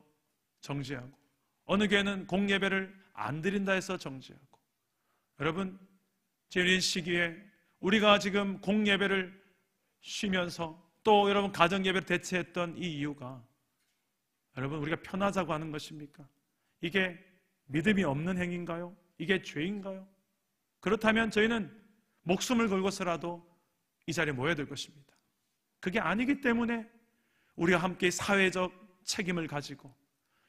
정죄하고 어느 교회는 공예배를 안 드린다 해서 정지하고. 여러분, 지금 이 시기에 우리가 지금 공예배를 쉬면서 또 여러분 가정예배를 대체했던 이 이유가 여러분 우리가 편하자고 하는 것입니까? 이게 믿음이 없는 행위인가요? 이게 죄인가요? 그렇다면 저희는 목숨을 걸고서라도 이 자리에 모여야 될 것입니다. 그게 아니기 때문에 우리가 함께 사회적 책임을 가지고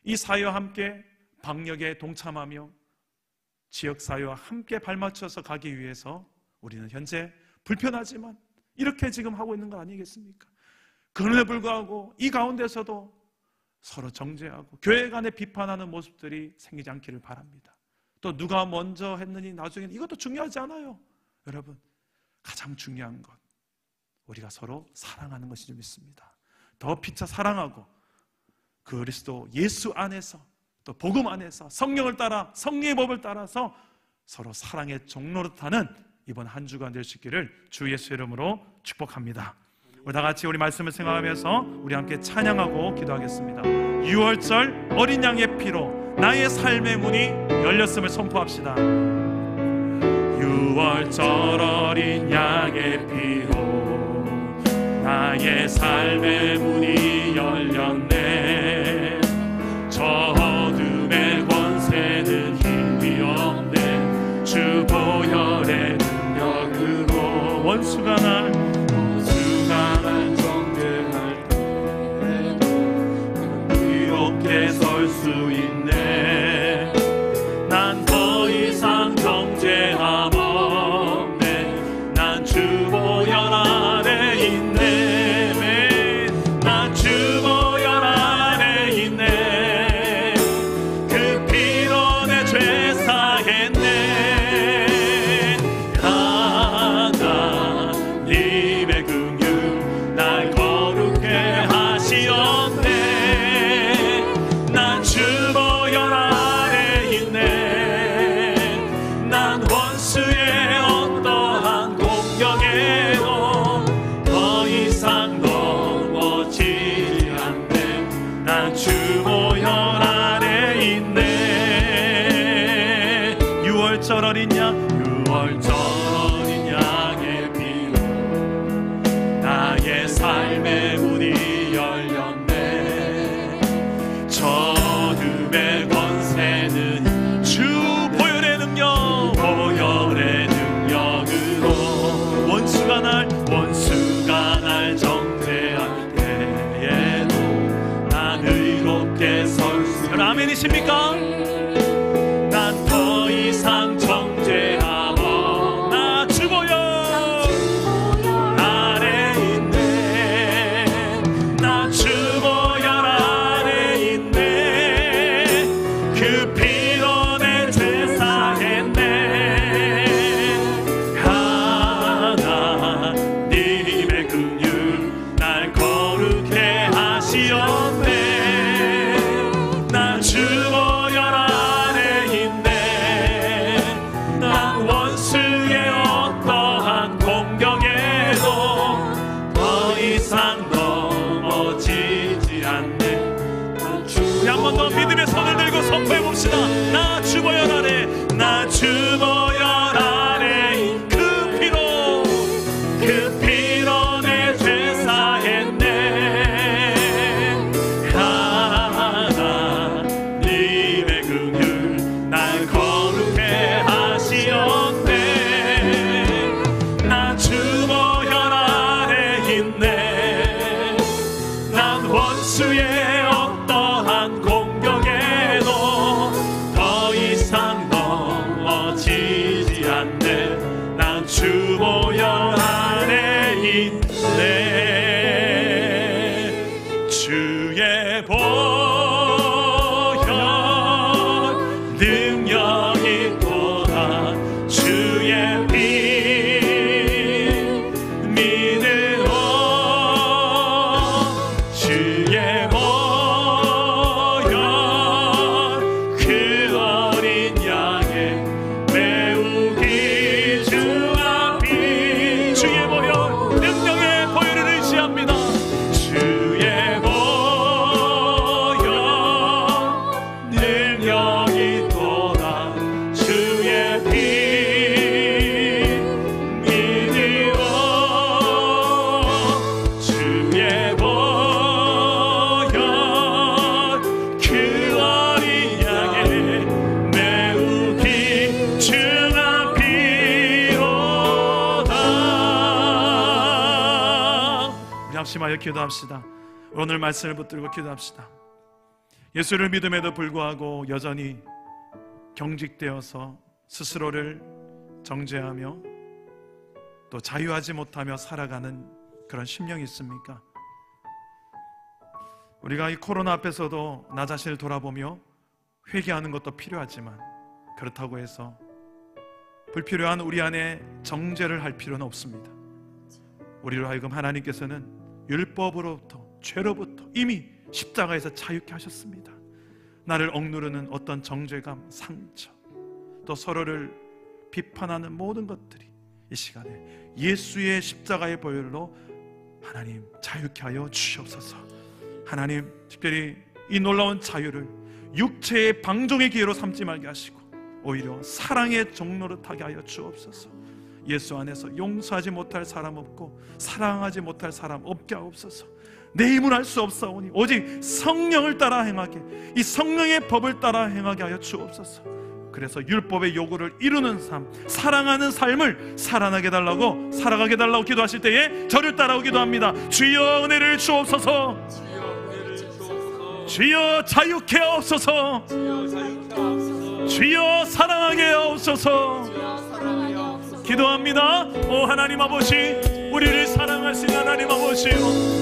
이 사회와 함께 방역에 동참하며 지역사회와 함께 발맞춰서 가기 위해서 우리는 현재 불편하지만 이렇게 지금 하고 있는 거 아니겠습니까? 그럼에도 불구하고 이 가운데서도 서로 정죄하고 교회 간에 비판하는 모습들이 생기지 않기를 바랍니다. 또 누가 먼저 했느니 나중에는 이것도 중요하지 않아요. 여러분, 가장 중요한 것 우리가 서로 사랑하는 것이 좀 있습니다. 더 피차 사랑하고 그리스도 예수 안에서 또 복음 안에서 성령을 따라 성령의 법을 따라서 서로 사랑의 종로로 타는 이번 한 주간 될 수 있기를 주 예수 이름으로 축복합니다. 우리 다 같이 우리 말씀을 생각하면서 우리 함께 찬양하고 기도하겠습니다. 6월절 어린 양의 피로 나의 삶의 문이 열렸음을 선포합시다. 6월절 어린 양의 피로 나의 삶의 문이 열렸네. 저 어둠의 권세는 힘이 없네. 주 보혈의 능력으로 원수가 날 정죄할 때 이렇게 설 수 있네. 난 더 이상 정죄함 없네. 난 주 보혈 아래 있네. 난 주 보혈 아래 있네. 그 피로 내 죄 사했네. 하나님의 긍휼 날 거룩해 하시었네. 난 주 보혈 아래 있네. 난 원수의 어떠한 공격에도 더 이상 넘어지지 않네. 난 주 보혈 아래 있네. 6월절 어린 양 6월절 어린 양의 피로 나의 삶의 문이 열렸네. 저 어둠의 권세는 주 보혈의 능력으로 원수가 날 정죄할 때에도 난 의롭게 설 수. 아멘이십니까? 난 더 이상 정죄함 없. 나 주 보혈 아래 있네. 나 주 보혈 아래 있네. 그 피로 내 죄 사했네. 하나님의 긍휼 날 거룩해 하시었네. 난 주 보혈 아래 있네. 난 원수의 어떠한 공격에도 더 이상 넘어지지 않네. 우리 한 번 더 믿음의 손을 들고 선포해 봅시다. 나 주 보혈 아래, 나 주 보혈 아래 그 피로 내 죄 사했네. 하나님의 긍휼 날 거룩해 하시었네. 나 주 보혈 아래 있네. 난 원수의 어떠한 공격에도 더 이상 넘어지지 않네. 난 주 보혈 아래 있네. 주의 보혈 능력 있도다. 주의 피 믿으오. 주의 보혈 그 어린 양의 매우기 주 앞이. 주의 보혈 능력의 보혈을 의지합니다. 주의 보혈 능력 낙심하여 기도합시다. 오늘 말씀을 붙들고 기도합시다. 예수를 믿음에도 불구하고 여전히 경직되어서 스스로를 정죄하며 또 자유하지 못하며 살아가는 그런 심령이 있습니까? 우리가 이 코로나 앞에서도 나 자신을 돌아보며 회개하는 것도 필요하지만, 그렇다고 해서 불필요한 우리 안에 정죄를 할 필요는 없습니다. 우리로 하여금 하나님께서는 율법으로부터, 죄로부터 이미 십자가에서 자유케 하셨습니다. 나를 억누르는 어떤 정죄감, 상처, 또 서로를 비판하는 모든 것들이 이 시간에 예수의 십자가의 보혈로 하나님 자유케 하여 주시옵소서. 하나님, 특별히 이 놀라운 자유를 육체의 방종의 기회로 삼지 말게 하시고 오히려 사랑의 종로로 타게 하여 주옵소서. 예수 안에서 용서하지 못할 사람 없고 사랑하지 못할 사람 없게 하옵소서. 내 힘을 할 수 없사오니 오직 성령을 따라 행하게, 이 성령의 법을 따라 행하게 하여 주옵소서. 그래서 율법의 요구를 이루는 삶, 사랑하는 삶을 살아나게 달라고, 살아가게 달라고 기도하실 때에 저를 따라오기도 합니다. 주여 은혜를 주옵소서. 주여 자유케 하옵소서. 주여 사랑하게 하옵소서. 기도합니다. 오 하나님 아버지, 우리를 사랑하신 하나님 아버지요,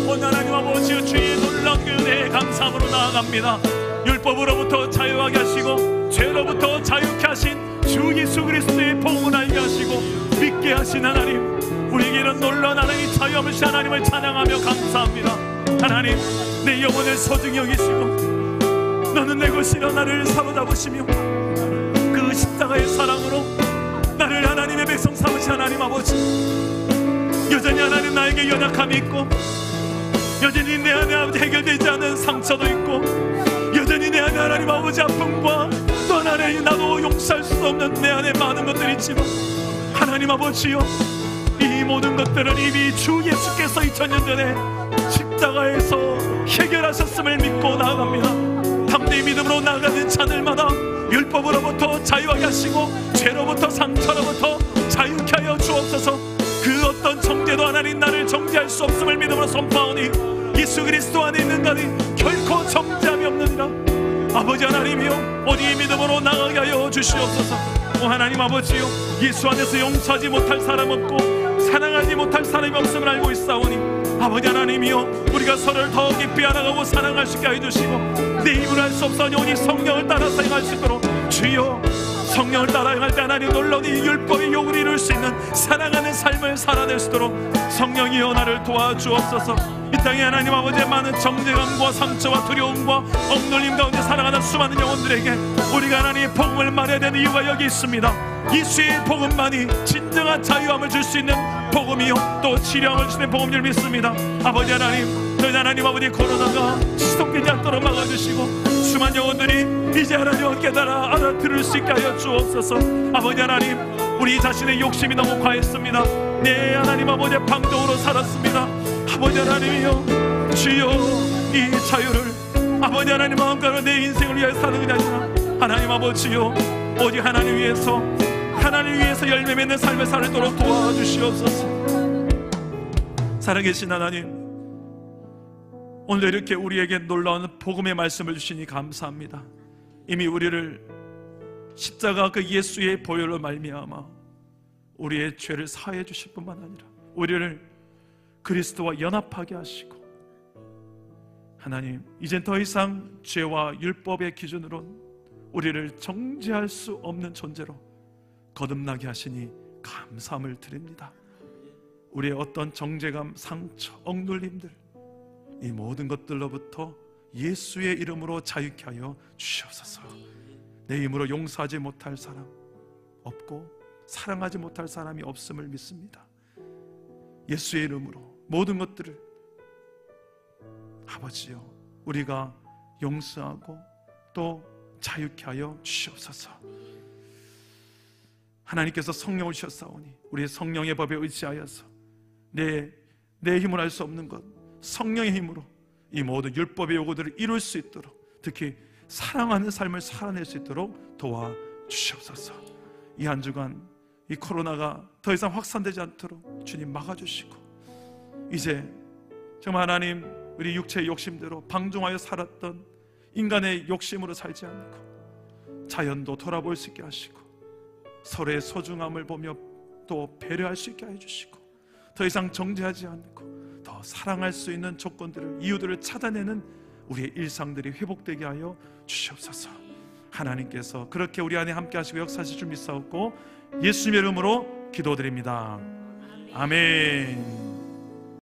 오 하나님 아버지요, 주의 놀라운 은혜에 감사함으로 나아갑니다. 율법으로부터 자유하게 하시고 죄로부터 자유케 하신 주 예수 그리스도의 복음을 알게 하시고 믿게 하신 하나님, 우리에게는 놀라운 하나님의 자유함을 주신 하나님을 찬양하며 감사합니다. 하나님, 내 영혼을 소중히 여기시고 너는 내 것이라 나를 사로잡으시며 그 십자가의 사랑으로 나를 하나님의 백성 삼으신 하나님 아버지, 여전히 하나님 나에게 연약함이 있고, 여전히 내 안에 아버지 해결되지 않은 상처도 있고, 여전히 내 안에 하나님 아버지 아픔과 또 하나님 나도 용서할 수 없는 내 안에 많은 것들이 있지만, 하나님 아버지요, 이 모든 것들은 이미 주 예수께서 2000년 전에 십자가에서 해결하셨음을 믿고 나아갑니다. 담대히 믿음으로 나아가는 자들마다 율법으로부터 자유하게 하시고 죄로부터 상처로부터 자유케 하여 주옵소서. 그 어떤 정죄도 하나님 나를 정죄할 수 없음을 믿음으로 선포하오니 예수 그리스도 안에 있는 자는 결코 정죄함이 없느니라. 아버지 하나님이여, 오직 믿음으로 나아가게 하여 주시옵소서. 오 하나님 아버지요, 예수 안에서 용서하지 못할 사람 없고 사랑하지 못할 사람이 없음을 알고 있사오니 아버지 하나님이여, 우리가 서로를 더 깊이 알아가고 사랑할 수 있게 해주시고 내 힘으로 할 수 없사오니 오직 성령을 따라서 행할 수 있도록, 주여 성령을 따라 행할 때 하나님 놀라운 이 율법의 요구를 이룰 수 있는 사랑하는 삶을 살아낼 수 있도록 성령이여 나를 도와주옵소서. 이 땅에 하나님 아버지의 많은 정죄감과 상처와 두려움과 억눌림 가운데 살아가는 수많은 영혼들에게 우리가 하나님의 복음을 말해야 되는 이유가 여기 있습니다. 예수의 복음만이 진정한 자유함을 줄 수 있는 복음이요 또 치료함을 주시는 복음을 믿습니다. 아버지 하나님, 저희 하나님 아버지 코로나가 지속되지 않도록 막아주시고 수많은 영혼들이 이제 하나님을 깨달아 알아들을 수 있게 하여 주옵소서. 아버지 하나님, 우리 자신의 욕심이 너무 과했습니다. 네 하나님 아버지 방종으로 살았습니다. 아버지 하나님이여, 주여 이 자유를 아버지 하나님 마음대로 내 인생을 위해 사는 게 아니라 하나님 아버지요, 오직 하나님 위해서 열매 맺는 삶을 살도록 도와주시옵소서. 살아계신 하나님, 오늘 이렇게 우리에게 놀라운 복음의 말씀을 주시니 감사합니다. 이미 우리를 십자가 그 예수의 보혈로 말미암아 우리의 죄를 사해 주실 뿐만 아니라 우리를 그리스도와 연합하게 하시고, 하나님 이젠 더 이상 죄와 율법의 기준으로 우리를 정죄할 수 없는 존재로 거듭나게 하시니 감사함을 드립니다. 우리의 어떤 정죄감, 상처, 억눌림들, 이 모든 것들로부터 예수의 이름으로 자유케 하여 주시옵소서. 내 힘으로 용서하지 못할 사람 없고 사랑하지 못할 사람이 없음을 믿습니다. 예수의 이름으로 모든 것들을 아버지요, 우리가 용서하고 또 자유케 하여 주시옵소서. 하나님께서 성령을 주셨사오니 우리의 성령의 법에 의지하여서 내 힘으로 할 수 없는 것, 성령의 힘으로 이 모든 율법의 요구들을 이룰 수 있도록, 특히 사랑하는 삶을 살아낼 수 있도록 도와주시옵소서. 이 한 주간 이 코로나가 더 이상 확산되지 않도록 주님 막아주시고, 이제 정말 하나님, 우리 육체의 욕심대로 방종하여 살았던 인간의 욕심으로 살지 않고 자연도 돌아볼 수 있게 하시고 서로의 소중함을 보며 또 배려할 수 있게 해주시고 더 이상 정죄하지 않고 더 사랑할 수 있는 조건들을, 이유들을 찾아내는 우리의 일상들이 회복되게 하여 주시옵소서. 하나님께서 그렇게 우리 안에 함께 하시고 역사하실 줄 믿사옵고 예수님의 이름으로 기도드립니다. 아멘.